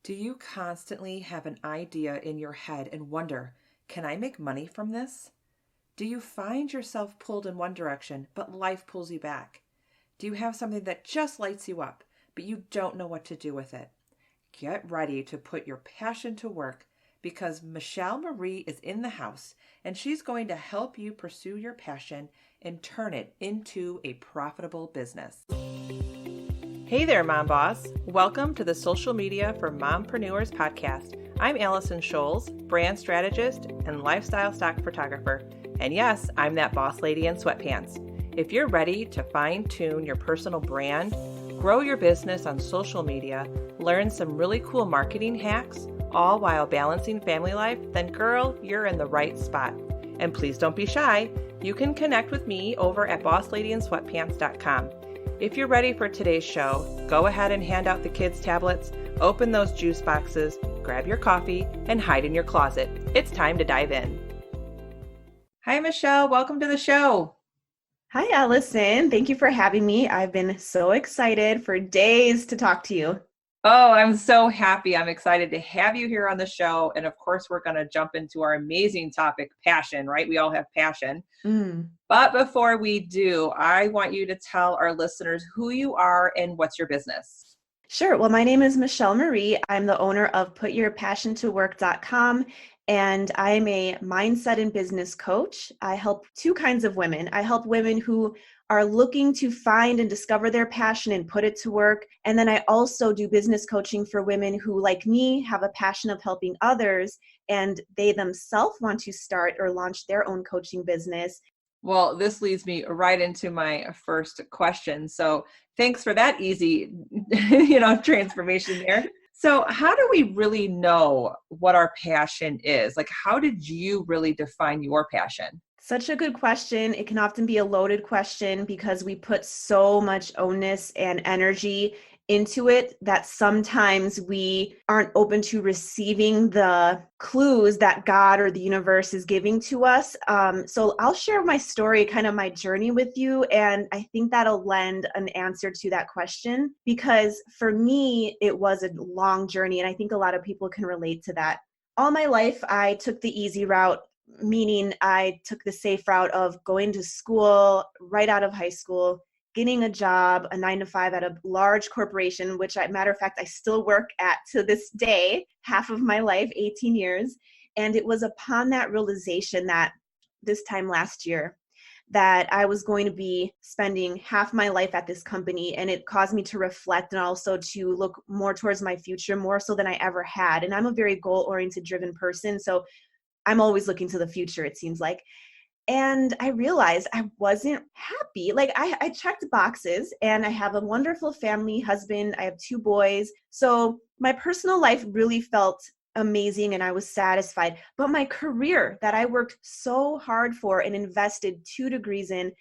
Do you constantly have an idea in your head and wonder, can I make money from this? Do you find yourself pulled in one direction, but life pulls you back? Do you have something that just lights you up, but you don't know what to do with it? Get ready to put your passion to work because Michelle Marie is in the house and she's going to help you pursue your passion and turn it into a profitable business. Hey there, Mom Boss. Welcome to the Social Media for Mompreneurs podcast. I'm Allison Scholes, brand strategist and lifestyle stock photographer. And yes, I'm that boss lady in sweatpants. If you're ready to fine-tune your personal brand, grow your business on social media, learn some really cool marketing hacks, all while balancing family life, then girl, you're in the right spot. And please don't be shy. You can connect with me over at bossladyinsweatpants.com. If you're ready for today's show, go ahead and hand out the kids' tablets, open those juice boxes, grab your coffee, and hide in your closet. It's time to dive in. Hi, Michelle. Welcome to the show. Hi, Allison. Thank you for having me. I've been so excited for days to talk to you. Oh, I'm so happy. I'm excited to have you here on the show. And of course, we're going to jump into our amazing topic, passion, right? We all have passion. But before we do, I want you to tell our listeners who you are and what's your business. Sure. Well, my name is Michelle Marie. I'm the owner of PutYourPassionToWork.com, and I'm a mindset and business coach. I help two kinds of women. I help women who are looking to find and discover their passion and put it to work. And then I also do business coaching for women who, like me, have a passion of helping others, and they themselves want to start or launch their own coaching business. Well, this leads me right into my first question. So thanks for that easy, transformation there. So how do we really know what our passion is? Like, how did you really define your passion? Such a good question. It can often be a loaded question because we put so much onus and energy into it that sometimes we aren't open to receiving the clues that God or the universe is giving to us. So I'll share my story, kind of my journey with you. And I think that'll lend an answer to that question, because for me, it was a long journey. And I think a lot of people can relate to that. All my life, I took the easy route, meaning I took the safe route of going to school right out of high school, getting a job, a 9-to-5 at a large corporation, which, matter of fact, I still work at to this day, half of my life, 18 years. And it was upon that realization that this time last year that I was going to be spending half my life at this company. And it caused me to reflect and also to look more towards my future, more so than I ever had. And I'm a very goal-oriented, driven person. So I'm always looking to the future, it seems like. And I realized I wasn't happy. Like I checked boxes and I have a wonderful family, husband, I have 2 boys. So my personal life really felt amazing and I was satisfied. But my career that I worked so hard for and invested 2 degrees in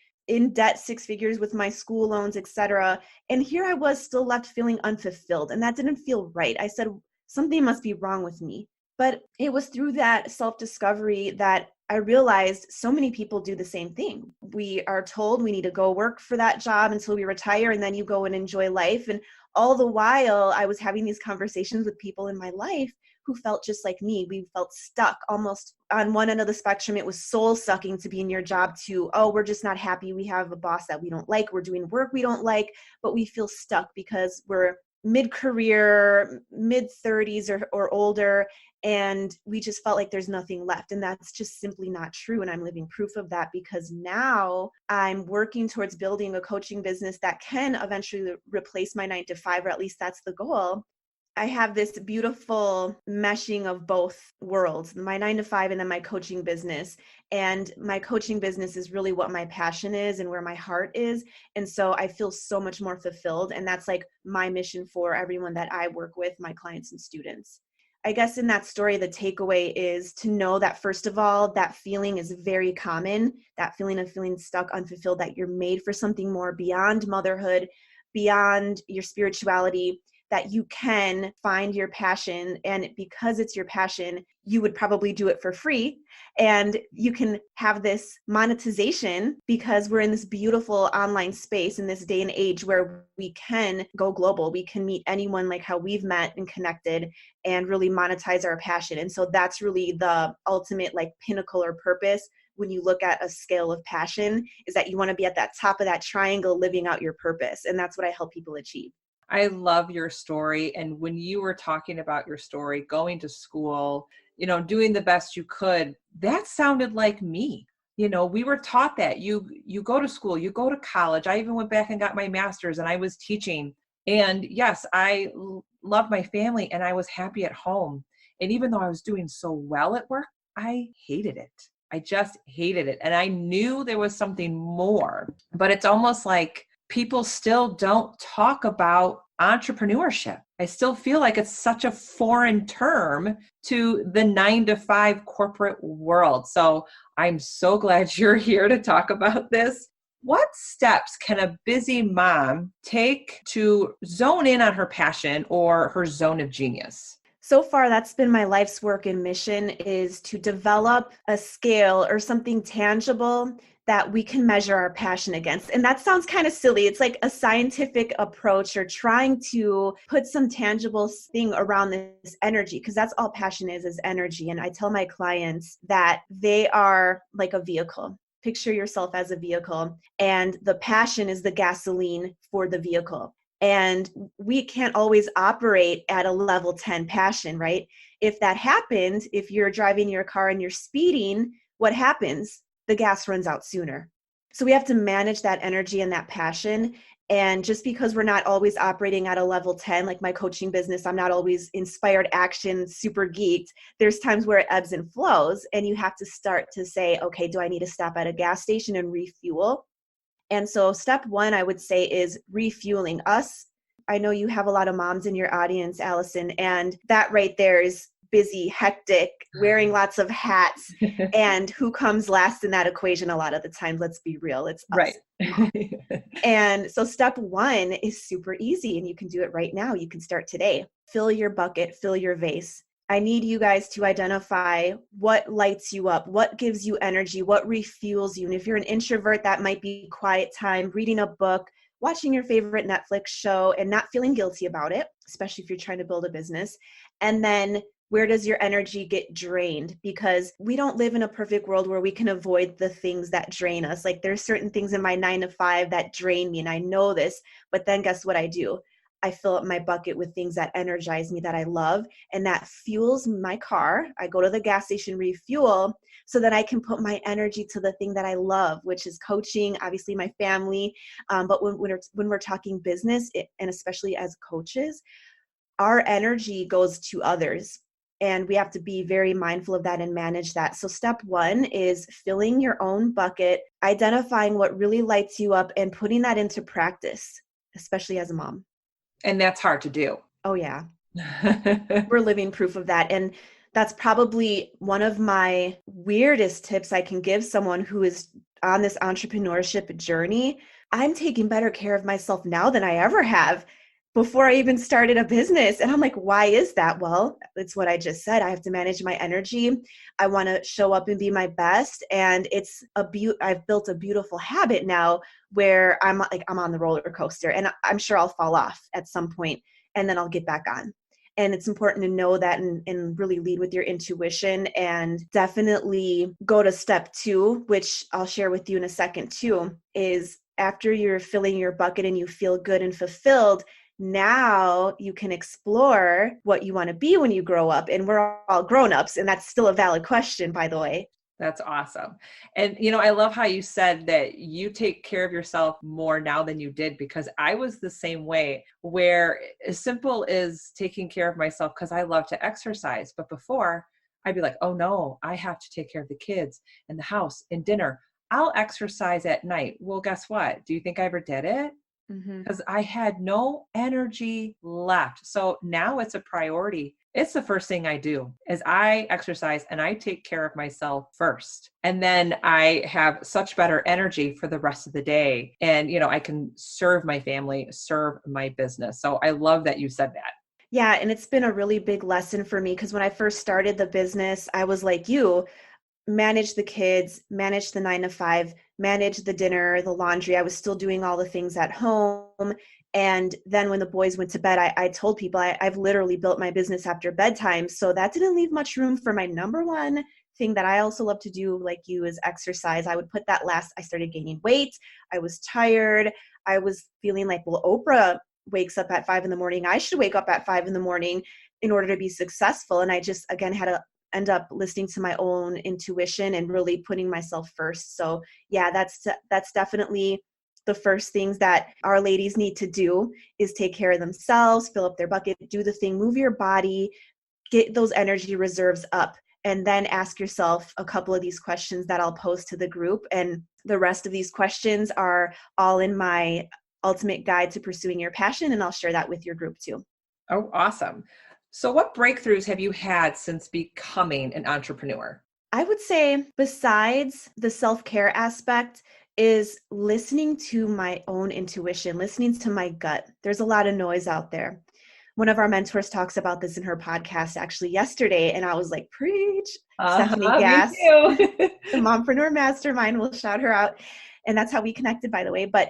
debt 6 figures with my school loans, etc. And here I was still left feeling unfulfilled. And that didn't feel right. I said, something must be wrong with me. But it was through that self-discovery that I realized so many people do the same thing. We are told we need to go work for that job until we retire, and then you go and enjoy life. And all the while, I was having these conversations with people in my life who felt just like me. We felt stuck almost on one end of the spectrum. It was soul sucking to be in your job to, oh, we're just not happy. We have a boss that we don't like. We're doing work we don't like, but we feel stuck because we're mid-career, mid-30s or older, and we just felt like there's nothing left. And that's just simply not true. And I'm living proof of that because now I'm working towards building a coaching business that can eventually replace my 9-to-5, or at least that's the goal. I have this beautiful meshing of both worlds, my 9-to-5 and then my coaching business. And my coaching business is really what my passion is and where my heart is. And so I feel so much more fulfilled. And that's like my mission for everyone that I work with, my clients and students. I guess in that story, the takeaway is to know that, first of all, that feeling is very common, that feeling of feeling stuck, unfulfilled, that you're made for something more beyond motherhood, beyond your spirituality, that you can find your passion. And because it's your passion, you would probably do it for free. And you can have this monetization because we're in this beautiful online space in this day and age where we can go global. We can meet anyone like how we've met and connected and really monetize our passion. And so that's really the ultimate like pinnacle or purpose when you look at a scale of passion, is that you want to be at that top of that triangle living out your purpose. And that's what I help people achieve. I love your story. And when you were talking about your story, going to school, doing the best you could, that sounded like me. We were taught that you go to school, you go to college. I even went back and got my master's and I was teaching. And yes, I loved my family and I was happy at home. And even though I was doing so well at work, I hated it. I just hated it. And I knew there was something more, but it's almost like people still don't talk about entrepreneurship. I still feel like it's such a foreign term to the 9-to-5 corporate world. So I'm so glad you're here to talk about this. What steps can a busy mom take to zone in on her passion or her zone of genius? So far, that's been my life's work and mission, is to develop a scale or something tangible that we can measure our passion against. And that sounds kind of silly. It's like a scientific approach or trying to put some tangible thing around this energy, because that's all passion is energy. And I tell my clients that they are like a vehicle. Picture yourself as a vehicle, and the passion is the gasoline for the vehicle. And we can't always operate at a level 10 passion, right? If that happens, if you're driving your car and you're speeding, what happens? The gas runs out sooner. So we have to manage that energy and that passion. And just because we're not always operating at a level 10, like my coaching business, I'm not always inspired action, super geeked. There's times where it ebbs and flows, and you have to start to say, okay, do I need to stop at a gas station and refuel? And so step one, I would say, is refueling us. I know you have a lot of moms in your audience, Allison, and that right there is busy, hectic, wearing lots of hats. And who comes last in that equation a lot of the time? Let's be real, it's us. Right. And so step one is super easy, and you can do it right now. You can start today. Fill your bucket, fill your vase. I need you guys to identify what lights you up, what gives you energy, what refuels you. And if you're an introvert, that might be quiet time, reading a book, watching your favorite Netflix show and not feeling guilty about it, especially if you're trying to build a business. And then where does your energy get drained? Because we don't live in a perfect world where we can avoid the things that drain us. Like there's certain things in my 9-to-5 that drain me, and I know this, but then guess what I do? I fill up my bucket with things that energize me, that I love, and that fuels my car. I go to the gas station, refuel, so that I can put my energy to the thing that I love, which is coaching, obviously my family. But when we're talking business, and especially as coaches, our energy goes to others. And we have to be very mindful of that and manage that. So step one is filling your own bucket, identifying what really lights you up, and putting that into practice, especially as a mom. And that's hard to do. Oh, yeah. We're living proof of that. And that's probably one of my weirdest tips I can give someone who is on this entrepreneurship journey. I'm taking better care of myself now than I ever have before I even started a business. And I'm like, why is that? Well, it's what I just said. I have to manage my energy. I want to show up and be my best. And I've built a beautiful habit now where I'm on the roller coaster, and I'm sure I'll fall off at some point and then I'll get back on. And it's important to know that and really lead with your intuition, and definitely go to step two, which I'll share with you in a second too, is after you're filling your bucket and you feel good and fulfilled, now you can explore what you want to be when you grow up. And we're all grown-ups, and that's still a valid question, by the way. That's awesome. And, I love how you said that you take care of yourself more now than you did, because I was the same way, where as simple as taking care of myself, because I love to exercise. But before, I'd be like, oh no, I have to take care of the kids and the house and dinner. I'll exercise at night. Well, guess what? Do you think I ever did it? Mm-hmm. because I had no energy left. So now it's a priority. It's the first thing I do is I exercise and I take care of myself first. And then I have such better energy for the rest of the day. And, I can serve my family, serve my business. So I love that you said that. Yeah, and it's been a really big lesson for me because when I first started the business, I was like you, manage the kids, manage the 9 to 5, manage the dinner, the laundry. I was still doing all the things at home. And then when the boys went to bed, I told people I've literally built my business after bedtime. So that didn't leave much room for my number one thing that I also love to do, like you, is exercise. I would put that last. I started gaining weight. I was tired. I was feeling like, well, Oprah wakes up at 5 in the morning. I should wake up at 5 in the morning in order to be successful. And I just, again, had to end up listening to my own intuition and really putting myself first. So yeah, that's definitely the first things that our ladies need to do is take care of themselves, fill up their bucket, do the thing, move your body, get those energy reserves up, and then ask yourself a couple of these questions that I'll post to the group. And the rest of these questions are all in my ultimate guide to pursuing your passion, and I'll share that with your group too. Oh, awesome. So what breakthroughs have you had since becoming an entrepreneur? I would say, besides the self-care aspect, is listening to my own intuition, listening to my gut. There's a lot of noise out there. One of our mentors talks about this in her podcast actually yesterday, and I was like, preach. Stephanie Me Gass, too. the Mompreneur Mastermind, will shout her out. And that's how we connected, by the way. But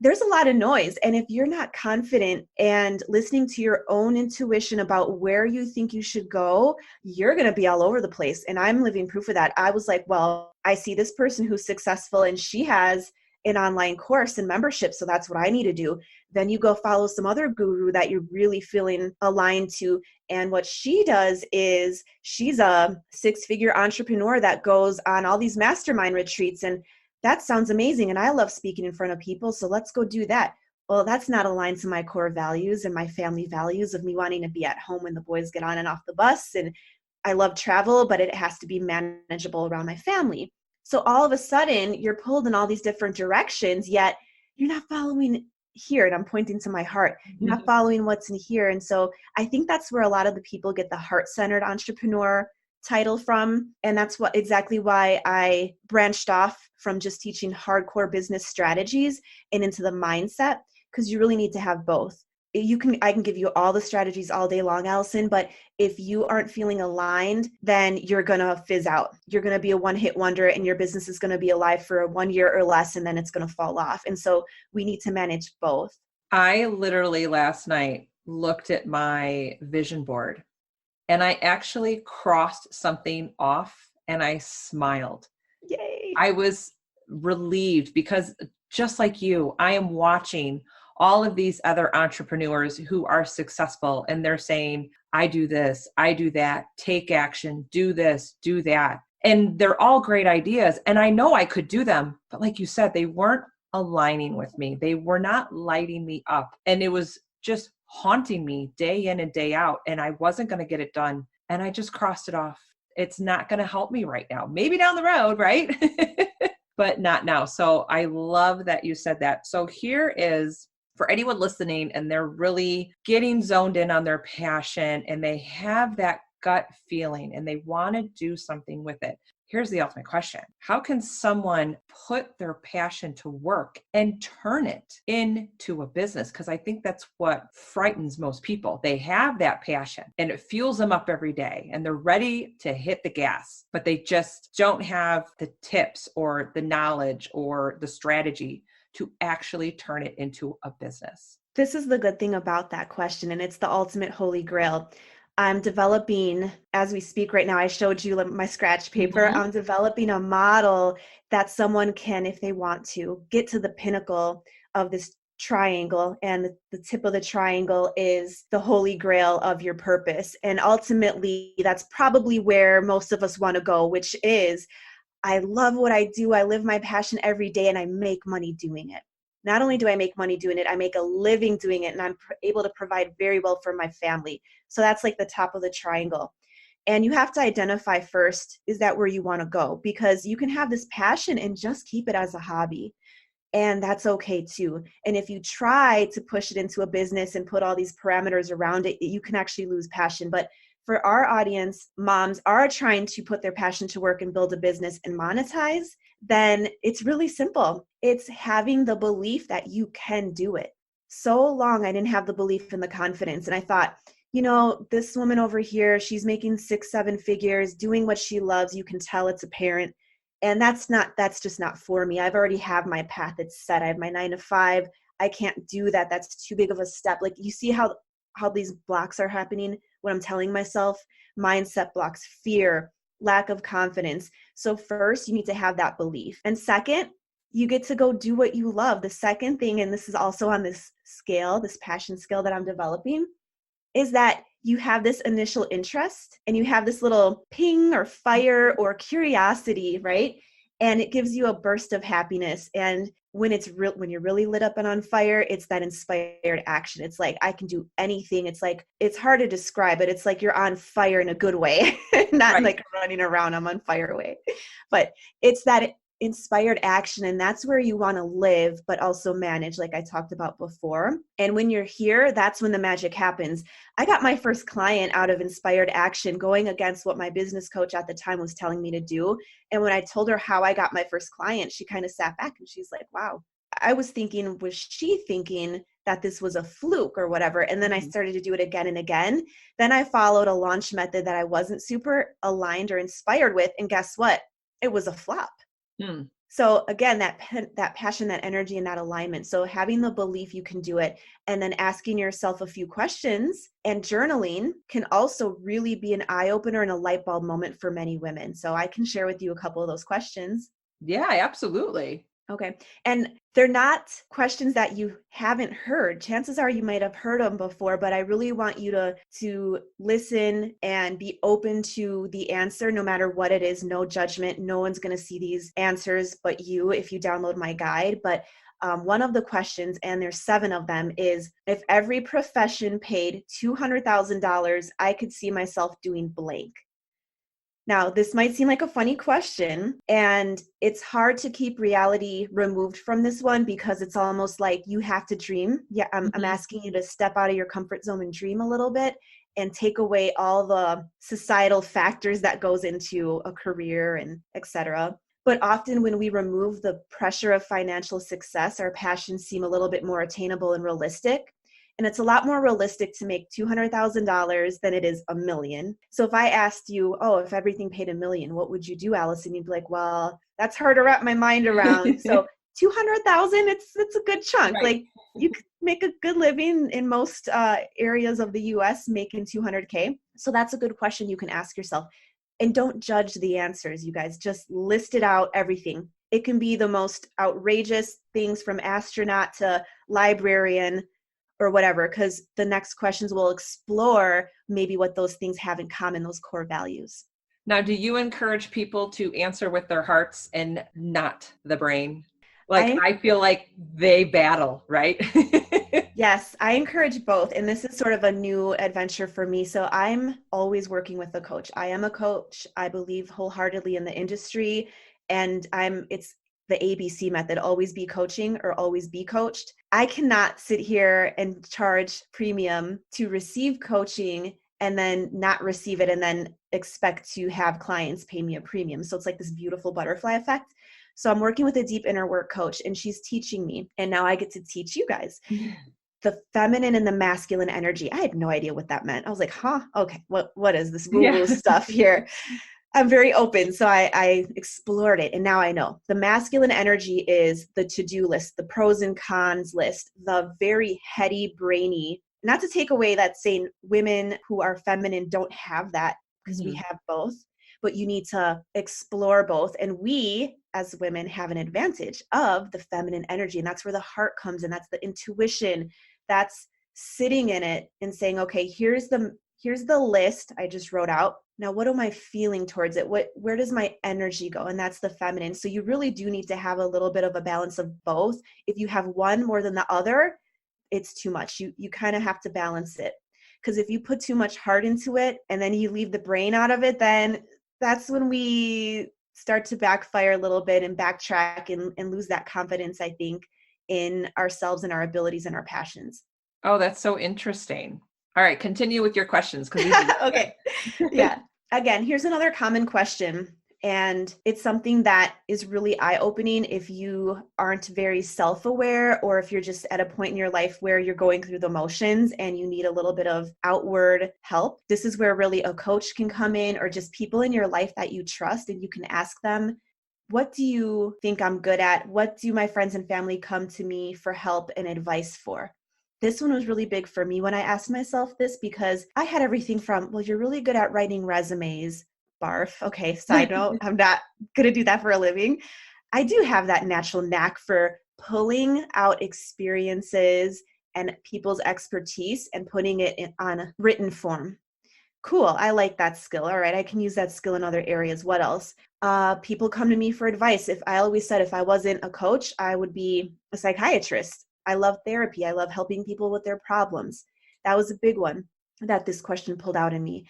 there's a lot of noise. And if you're not confident and listening to your own intuition about where you think you should go, you're going to be all over the place. And I'm living proof of that. I was like, well, I see this person who's successful and she has an online course and membership. So that's what I need to do. Then you go follow some other guru that you're really feeling aligned to. And what she does is she's a 6-figure entrepreneur that goes on all these mastermind retreats. And that sounds amazing. And I love speaking in front of people. So let's go do that. Well, that's not aligned to my core values and my family values of me wanting to be at home when the boys get on and off the bus. And I love travel, but it has to be manageable around my family. So all of a sudden, you're pulled in all these different directions, yet you're not following here. And I'm pointing to my heart. You're not following what's in here. And so I think that's where a lot of the people get the heart-centered entrepreneur title from. And that's exactly why I branched off from just teaching hardcore business strategies and into the mindset, because you really need to have both. I can give you all the strategies all day long, Allison, but if you aren't feeling aligned, then you're going to fizz out. You're going to be a one-hit wonder and your business is going to be alive for 1 year or less, and then it's going to fall off. And so we need to manage both. I literally last night looked at my vision board and I actually crossed something off and I smiled. Yay. I was relieved because just like you, I am watching all of these other entrepreneurs who are successful and they're saying, I do this, I do that, take action, do this, do that. And they're all great ideas. And I know I could do them. But like you said, they weren't aligning with me. They were not lighting me up. And it was just haunting me day in and day out. And I wasn't going to get it done. And I just crossed it off. It's not going to help me right now. Maybe down the road, right? But not now. So I love that you said that. So here is for anyone listening and they're really getting zoned in on their passion and they have that gut feeling and they want to do something with it. Here's the ultimate question. How can someone put their passion to work and turn it into a business? Because I think that's what frightens most people. They have that passion and it fuels them up every day and they're ready to hit the gas, but they just don't have the tips or the knowledge or the strategy to actually turn it into a business. This is the good thing about that question, and it's the ultimate holy grail. I'm developing, as we speak right now, I showed you my scratch paper. I'm developing a model that someone can, if they want to, get to the pinnacle of this triangle. And the tip of the triangle is the holy grail of your purpose. And ultimately, that's probably where most of us want to go, which is, I love what I do. I live my passion every day and I make money doing it. Not only do I make money doing it, I make a living doing it and I'm able to provide very well for my family. So that's like the top of the triangle. And you have to identify first, is that where you want to go? Because you can have this passion and just keep it as a hobby. And that's okay too. And if you try to push it into a business and put all these parameters around it, you can actually lose passion. But for our audience, moms are trying to put their passion to work and build a business and monetize, then it's really simple. It's having the belief that you can do it. So long, I didn't have the belief and the confidence. And I thought, this woman over here, she's making 6, 7 figures, doing what she loves. You can tell it's apparent. And that's just not for me. I've already have my path. It's set. I have my 9 to 5. I can't do that. That's too big of a step. Like, you see how these blocks are happening when I'm telling myself, mindset blocks, fear, lack of confidence. So first, you need to have that belief. And second, you get to go do what you love. The second thing, and this is also on this scale, this passion scale that I'm developing, is that you have this initial interest and you have this little ping or fire or curiosity, right? And it gives you a burst of happiness. And when when you're really lit up and on fire, it's that inspired action. It's like, I can do anything. It's like, it's hard to describe it. It's like you're on fire in a good way, not Right. like running around, I'm on fire way. But it's that inspired action, and that's where you want to live, but also manage, like I talked about before. And when you're here, that's when the magic happens. I got my first client out of inspired action, going against what my business coach at the time was telling me to do. And when I told her how I got my first client, she kind of sat back and she's like, wow. I was thinking, was she thinking that this was a fluke or whatever? And then I started to do it again and again. Then I followed a launch method that I wasn't super aligned or inspired with. And guess what? It was a flop. Hmm. So again, that passion, that energy, and that alignment. So having the belief you can do it, and then asking yourself a few questions and journaling can also really be an eye opener and a light bulb moment for many women. So I can share with you a couple of those questions. Yeah, absolutely. Okay. And they're not questions that you haven't heard. Chances are you might have heard them before, but I really want you to listen and be open to the answer, no matter what it is. No judgment. No one's going to see these answers but you if you download my guide. But one of the questions, and there's 7 of them, is, if every profession paid $200,000, I could see myself doing blank. Now, this might seem like a funny question, and it's hard to keep reality removed from this one because it's almost like you have to dream. Yeah, I'm asking you to step out of your comfort zone and dream a little bit and take away all the societal factors that goes into a career and etc. But often when we remove the pressure of financial success, our passions seem a little bit more attainable and realistic. And it's a lot more realistic to make $200,000 than it is $1 million. So if I asked you, oh, if everything paid $1 million, what would you do, Allison? You'd be like, well, that's hard to wrap my mind around. So 200,000, it's a good chunk. Right. Like, you could make a good living in most areas of the US making 200K. So that's a good question you can ask yourself. And don't judge the answers, you guys. Just list it out, everything. It can be the most outrageous things, from astronaut to librarian or whatever, because the next questions will explore maybe what those things have in common, those core values. Now, do you encourage people to answer with their hearts and not the brain? Like, I feel like they battle, right? Yes, I encourage both. And this is sort of a new adventure for me. So I'm always working with a coach. I am a coach. I believe wholeheartedly in the industry. And it's the ABC method: always be coaching or always be coached. I cannot sit here and charge premium to receive coaching and then not receive it and then expect to have clients pay me a premium. So it's like this beautiful butterfly effect. So I'm working with a deep inner work coach, and she's teaching me. And now I get to teach you guys the feminine and the masculine energy. I had no idea what that meant. I was like, huh? Okay, what is this woo-woo stuff here? I'm very open. So I explored it, and now I know. The masculine energy is the to-do list, the pros and cons list, the very heady, brainy. Not to take away that saying women who are feminine don't have that, because we have both, but you need to explore both. And we as women have an advantage of the feminine energy, and that's where the heart comes in. That's the intuition. That's sitting in it and saying, okay, here's the list I just wrote out. Now, what am I feeling towards it? Where does my energy go? And that's the feminine. So you really do need to have a little bit of a balance of both. If you have one more than the other, it's too much. You kind of have to balance it. Because if you put too much heart into it and then you leave the brain out of it, then that's when we start to backfire a little bit and backtrack and lose that confidence, I think, in ourselves and our abilities and our passions. Oh, that's so interesting. All right, continue with your questions because these are Okay. Yeah. Again, here's another common question. And it's something that is really eye opening if you aren't very self aware, or if you're just at a point in your life where you're going through the motions and you need a little bit of outward help. This is where really a coach can come in, or just people in your life that you trust, and you can ask them, what do you think I'm good at? What do my friends and family come to me for help and advice for? This one was really big for me when I asked myself this, because I had everything from, well, you're really good at writing resumes. Barf. Okay, side note, I'm not going to do that for a living. I do have that natural knack for pulling out experiences and people's expertise and putting it on written form. Cool. I like that skill. All right. I can use that skill in other areas. What else? People come to me for advice. If I always said if I wasn't a coach, I would be a psychiatrist. I love therapy. I love helping people with their problems. That was a big one that this question pulled out in me.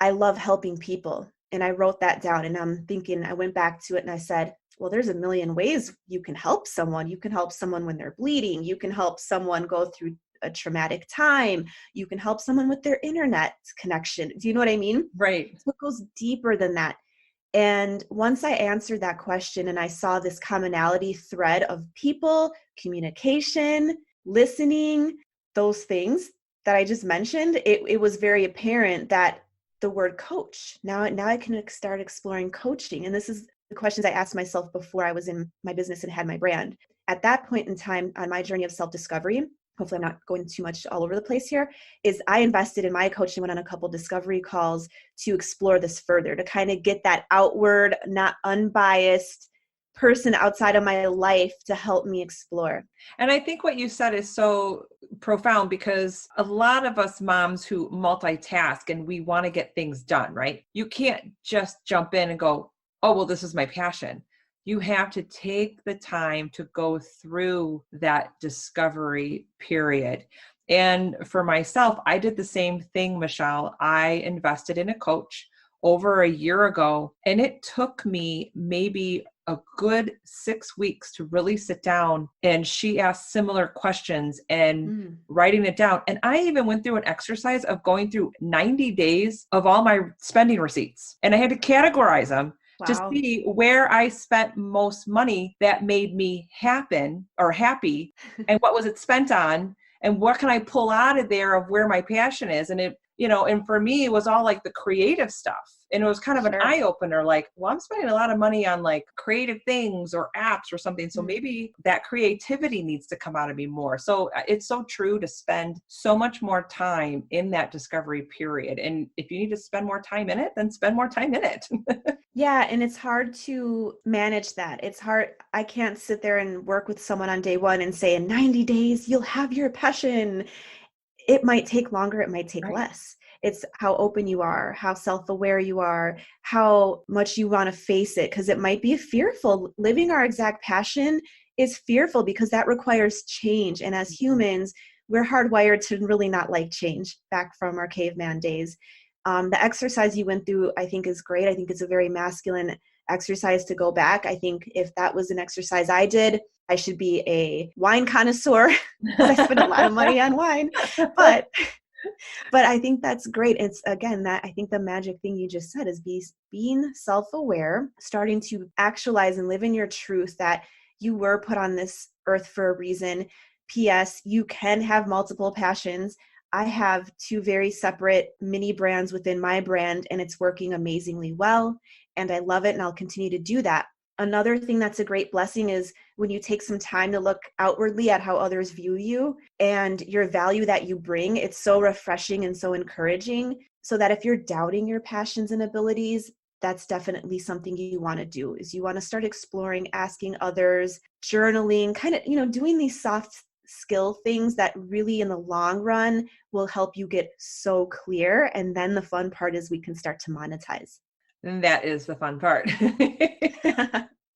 I love helping people. And I wrote that down, and I'm thinking, I went back to it and I said, well, there's a million ways you can help someone. You can help someone when they're bleeding. You can help someone go through a traumatic time. You can help someone with their internet connection. Do you know what I mean? right. So it goes deeper than that. And once I answered that question and I saw this commonality thread of people, communication, listening, those things that I just mentioned, it was very apparent that the word coach, now I can start exploring coaching. And this is the questions I asked myself before I was in my business and had my brand. At that point in time on my journey of self-discovery, hopefully I'm not going too much all over the place here, is I invested in my coaching, went on a couple discovery calls to explore this further, to kind of get that outward, not unbiased person outside of my life to help me explore. And I think what you said is so profound, because a lot of us moms who multitask and we want to get things done, right? You can't just jump in and go, oh, well, this is my passion. You have to take the time to go through that discovery period. And for myself, I did the same thing, Michelle. I invested in a coach over a year ago, and it took me maybe a good 6 weeks to really sit down, and she asked similar questions and writing it down. And I even went through an exercise of going through 90 days of all my spending receipts, and I had to categorize them to Wow. see where I spent most money that made me happy, and what was it spent on, and what can I pull out of there of where my passion is. And it, and for me, it was all like the creative stuff. And it was kind of an Sure. eye opener, like, well, I'm spending a lot of money on like creative things or apps or something. So maybe that creativity needs to come out of me more. So it's so true to spend so much more time in that discovery period. And if you need to spend more time in it, then spend more time in it. Yeah, and it's hard to manage that. It's hard. I can't sit there and work with someone on day one and say, in 90 days, you'll have your passion. It might take longer, it might take Right. less. It's how open you are, how self-aware you are, how much you want to face it, because it might be fearful. Living our exact passion is fearful because that requires change. And as humans, we're hardwired to really not like change, back from our caveman days. The exercise you went through, I think, is great. I think it's a very masculine exercise to go back. I think if that was an exercise I did, I should be a wine connoisseur because I spend a lot of money on wine. But I think that's great. It's, again, that I think the magic thing you just said is being self-aware, starting to actualize and live in your truth that you were put on this earth for a reason. P.S. You can have multiple passions. I have 2 very separate mini brands within my brand, and it's working amazingly well. And I love it, and I'll continue to do that. Another thing that's a great blessing is when you take some time to look outwardly at how others view you and your value that you bring. It's so refreshing and so encouraging, so that if you're doubting your passions and abilities, that's definitely something you want to do, is you want to start exploring, asking others, journaling, kind of, doing these soft skill things that really in the long run will help you get so clear. And then the fun part is we can start to monetize. And that is the fun part.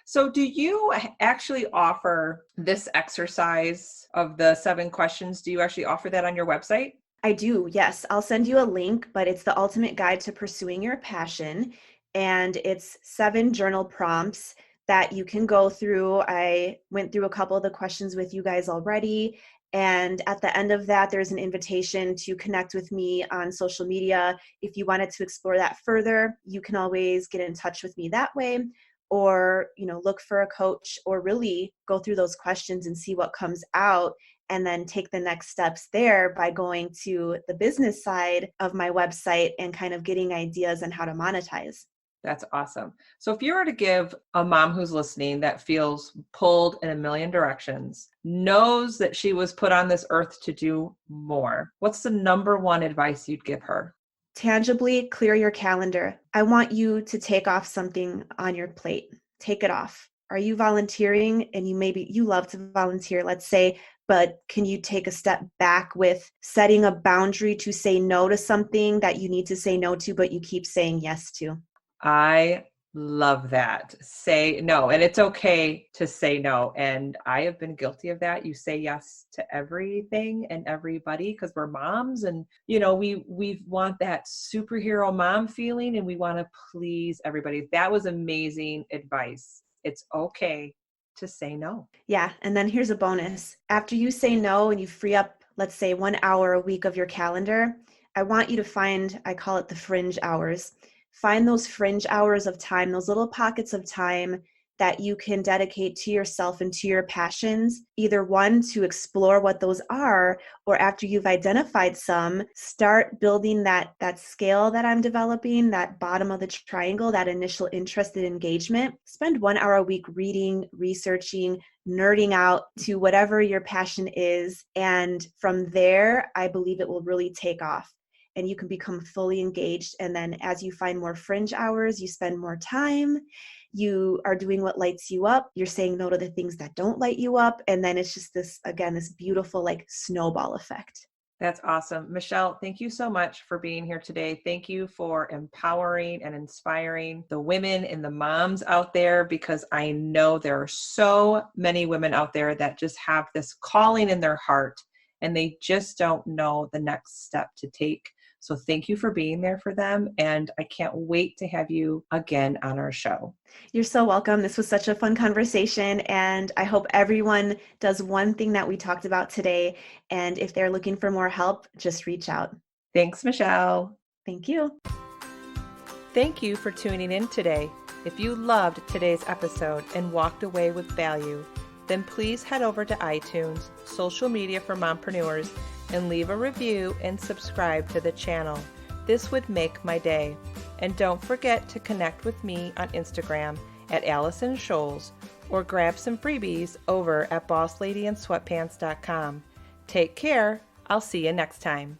So do you actually offer this exercise of the 7 questions? Do you actually offer that on your website? I do, yes. I'll send you a link, but it's the ultimate guide to pursuing your passion. and it's 7 journal prompts that you can go through. I went through a couple of the questions with you guys already. And at the end of that, there's an invitation to connect with me on social media. If you wanted to explore that further, you can always get in touch with me that way, or, look for a coach, or really go through those questions and see what comes out, and then take the next steps there by going to the business side of my website and kind of getting ideas on how to monetize. That's awesome. So if you were to give a mom who's listening that feels pulled in a million directions, knows that she was put on this earth to do more, what's the number one advice you'd give her? Tangibly clear your calendar. I want you to take off something on your plate. Take it off. Are you volunteering? And you love to volunteer, let's say, but can you take a step back with setting a boundary to say no to something that you need to say no to, but you keep saying yes to? I love that. Say no. And it's okay to say no. And I have been guilty of that. You say yes to everything and everybody because we're moms, and we want that superhero mom feeling, and we want to please everybody. That was amazing advice. It's okay to say no. Yeah. And then here's a bonus. After you say no and you free up, let's say, 1 hour a week of your calendar, I want you to find, I call it the fringe hours. Find those fringe hours of time, those little pockets of time that you can dedicate to yourself and to your passions. Either one, to explore what those are, or after you've identified some, start building that scale that I'm developing, that bottom of the triangle, that initial interested engagement. Spend 1 hour a week reading, researching, nerding out to whatever your passion is. And from there, I believe it will really take off, and you can become fully engaged. And then as you find more fringe hours, you spend more time, you are doing what lights you up, you're saying no to the things that don't light you up. And then it's just this beautiful snowball effect. That's awesome. Michelle, thank you so much for being here today. Thank you for empowering and inspiring the women and the moms out there, because I know there are so many women out there that just have this calling in their heart and they just don't know the next step to take. So thank you for being there for them. And I can't wait to have you again on our show. You're so welcome. This was such a fun conversation. And I hope everyone does one thing that we talked about today. And if they're looking for more help, just reach out. Thanks, Michelle. Thank you. Thank you for tuning in today. If you loved today's episode and walked away with value, then please head over to iTunes, social media for mompreneurs, and leave a review and subscribe to the channel. This would make my day. And don't forget to connect with me on Instagram at Allison Scholes, or grab some freebies over at bossladyandsweatpants.com. Take care. I'll see you next time.